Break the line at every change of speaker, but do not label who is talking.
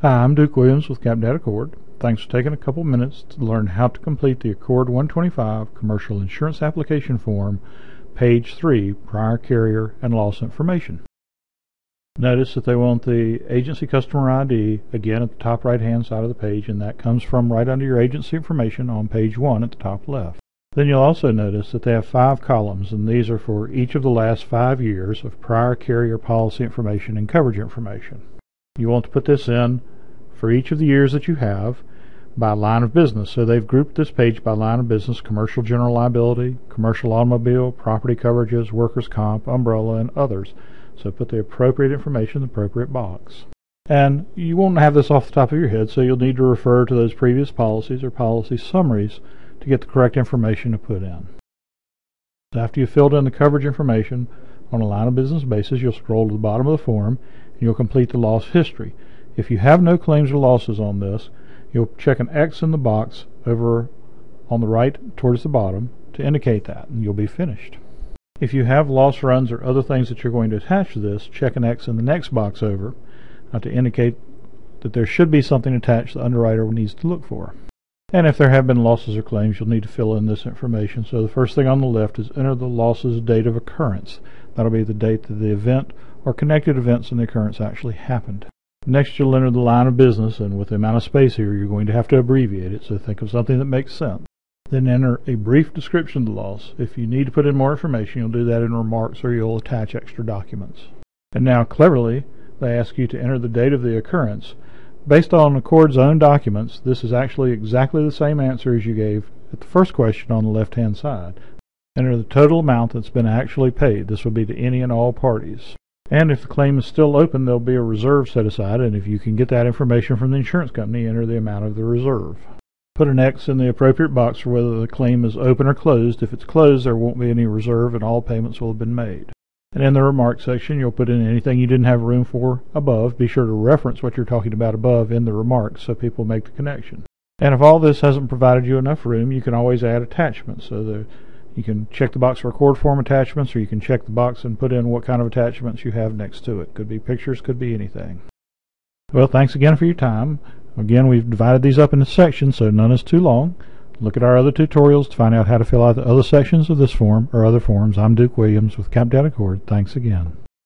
Hi, I'm Duke Williams with Captain ACORD. Thanks for taking a couple minutes to learn how to complete the ACORD 125 Commercial Insurance Application Form, page 3, Prior Carrier and Loss Information. Notice that they want the agency customer ID again at the top right hand side of the page, and that comes from right under your agency information on page 1 at the top left. Then you'll also notice that they have 5 columns, and these are for each of the last 5 years of prior carrier policy information and coverage information. You want to put this in for each of the years that you have by line of business. So they've grouped this page by line of business: commercial general liability, commercial automobile, property coverages, workers' comp, umbrella, and others. So put the appropriate information in the appropriate box. And you won't have this off the top of your head, so you'll need to refer to those previous policies or policy summaries to get the correct information to put in. So after you've filled in the coverage information on a line of business basis, you'll scroll to the bottom of the form and you'll complete the loss history. If you have no claims or losses on this, you'll check an X in the box over on the right towards the bottom to indicate that, and you'll be finished. If you have loss runs or other things that you're going to attach to this, check an X in the next box over to indicate that there should be something attached the underwriter needs to look for. And if there have been losses or claims, you'll need to fill in this information. So the first thing on the left is enter the loss's date of occurrence. That'll be the date that the event or connected events in the occurrence actually happened. Next, you'll enter the line of business, and with the amount of space here, you're going to have to abbreviate it, so think of something that makes sense. Then enter a brief description of the loss. If you need to put in more information, you'll do that in remarks, or you'll attach extra documents. And now, cleverly, they ask you to enter the date of the occurrence. Based on ACORD's own documents, this is actually exactly the same answer as you gave at the first question on the left-hand side. Enter the total amount that's been actually paid. This will be to any and all parties. And if the claim is still open, there'll be a reserve set aside, and if you can get that information from the insurance company, enter the amount of the reserve. Put an X in the appropriate box for whether the claim is open or closed. If it's closed, there won't be any reserve and all payments will have been made. And in the remarks section, you'll put in anything you didn't have room for above. Be sure to reference what you're talking about above in the remarks so people make the connection. And if all this hasn't provided you enough room, you can always add attachments. So you can check the box for ACORD form attachments, or you can check the box and put in what kind of attachments you have next to it. Could be pictures, could be anything. Well, thanks again for your time. Again, we've divided these up into sections so none is too long. Look at our other tutorials to find out how to fill out the other sections of this form or other forms. I'm Duke Williams with Captain ACORD. Thanks again.